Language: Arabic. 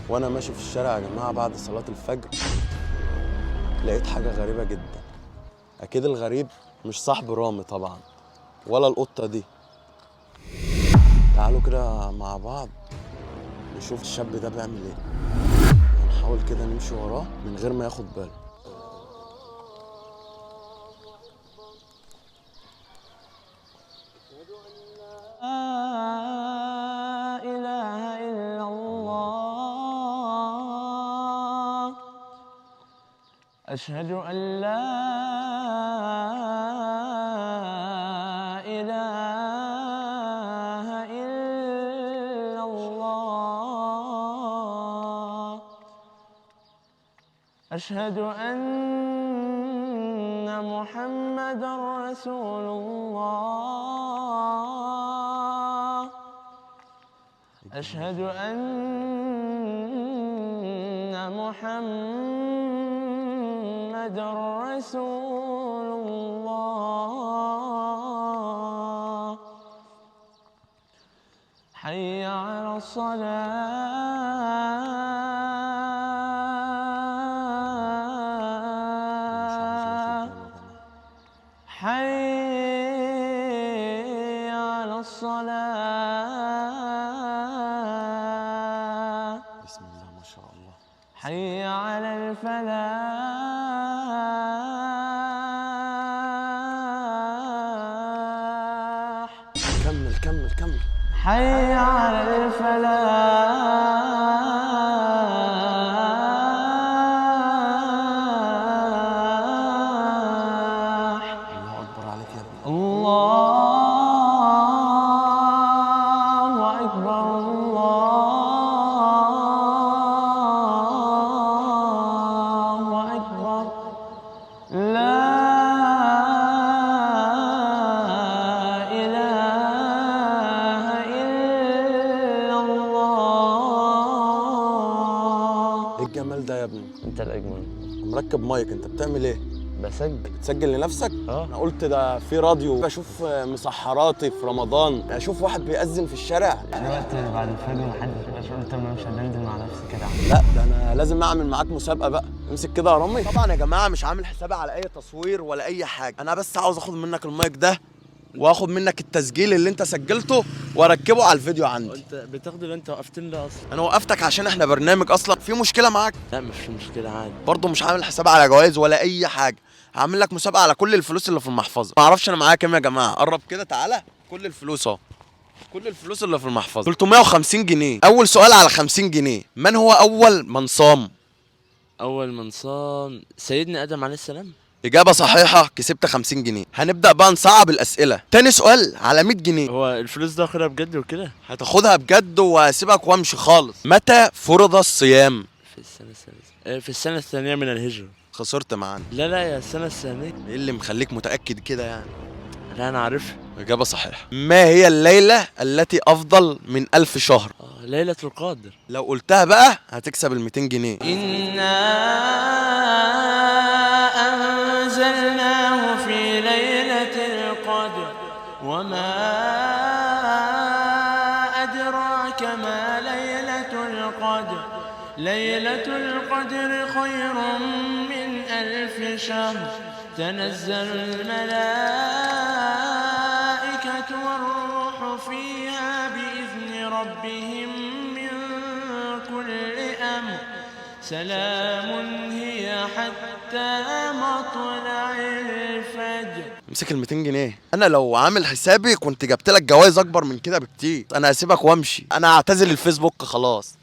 وانا ماشي في الشارع يا جماعه بعد صلاه الفجر لقيت حاجه غريبه جدا. اكيد الغريب مش صاحب رامي طبعا ولا القطه دي. تعالوا كده مع بعض نشوف الشاب ده بيعمل ايه. هنحاول كده نمشي وراه من غير ما ياخد باله. لا إله إلا الله أشهد أن لا إله إلا الله أشهد أن محمدًا رسول الله أشهد أن محمدًا رسول الله حي على الصلاة حي على الصلاة بسم الله ما شاء الله. حي على الفلاح كمل كمل كمل. حي على الفلاح الله اكبر عليك يا ابني. الله أكبر الله أكبر لا إله إلا الله. ايه الجمال ده يا ابني؟ أنت الأجمل. مركب مايك، انت بتعمل ايه؟ بسجل. بتسجل لنفسك؟ اه. انا قلت ده في راديو، بشوف مسحراتي في رمضان، اشوف واحد بيأذن في الشارع. دلوقتي بعد الفجر محدش بقى شغل، قلت انا مش هدندن مع نفسي كده. لا ده انا لازم اعمل معاك مسابقه بقى. امسك كده يا رامي. طبعا يا جماعه مش عامل حسابي على اي تصوير ولا اي حاجه، انا بس عاوز اخد منك المايك ده واخد منك التسجيل اللي انت سجلته واركبه على الفيديو عندي. انت بتاخده اللي انت وقفتني ده اصلا. انا وقفتك عشان احنا برنامج اصلا. في مشكله معاك؟ لا مش في مشكله عادي. برضه مش عامل حسابي على جوائز ولا اي حاجه. هعمل لك مسابقه على كل الفلوس اللي في المحفظه. ما اعرفش انا معايا كام يا جماعه. قرب كده تعالى. كل الفلوس اهو، كل الفلوس اللي في المحفظه 350 جنيه. اول سؤال على 50 جنيه. من هو اول من صام؟ اول من صام سيدنا ادم عليه السلام. اجابه صحيحه، كسبت 50 جنيه. هنبدا بقى نصعب الاسئله. تاني سؤال على 100 جنيه. هو الفلوس ده واخدها بجد وكده؟ هتاخدها بجد وهسيبك وامشي خالص. متى فرض الصيام؟ في السنه الثالثه، في السنه الثانيه من الهجره. خسرت معانا. لا لا يا السنه الثانيه. ايه اللي مخليك متاكد كده يعني؟ لا انا عارفها. اجابه صحيحه. ما هي الليله التي افضل من 1000 شهر؟ ليله القدر. لو قلتها بقى هتكسب ال 200 جنيه. إنا أنزلناه في ليلة القدر وما أدراك ما ليلة القدر ليلة القدر خير من 1000 شهر تنزل الملائكة والروح فيها بإذن ربهم من كل أمر سلام هي حتى مطلع الفجر. امسك ال 200 جنيه. انا لو عامل حسابي كنت جبت لك جوائز اكبر من كده بكتير. انا هسيبك وامشي. انا هعتزل الفيسبوك خلاص.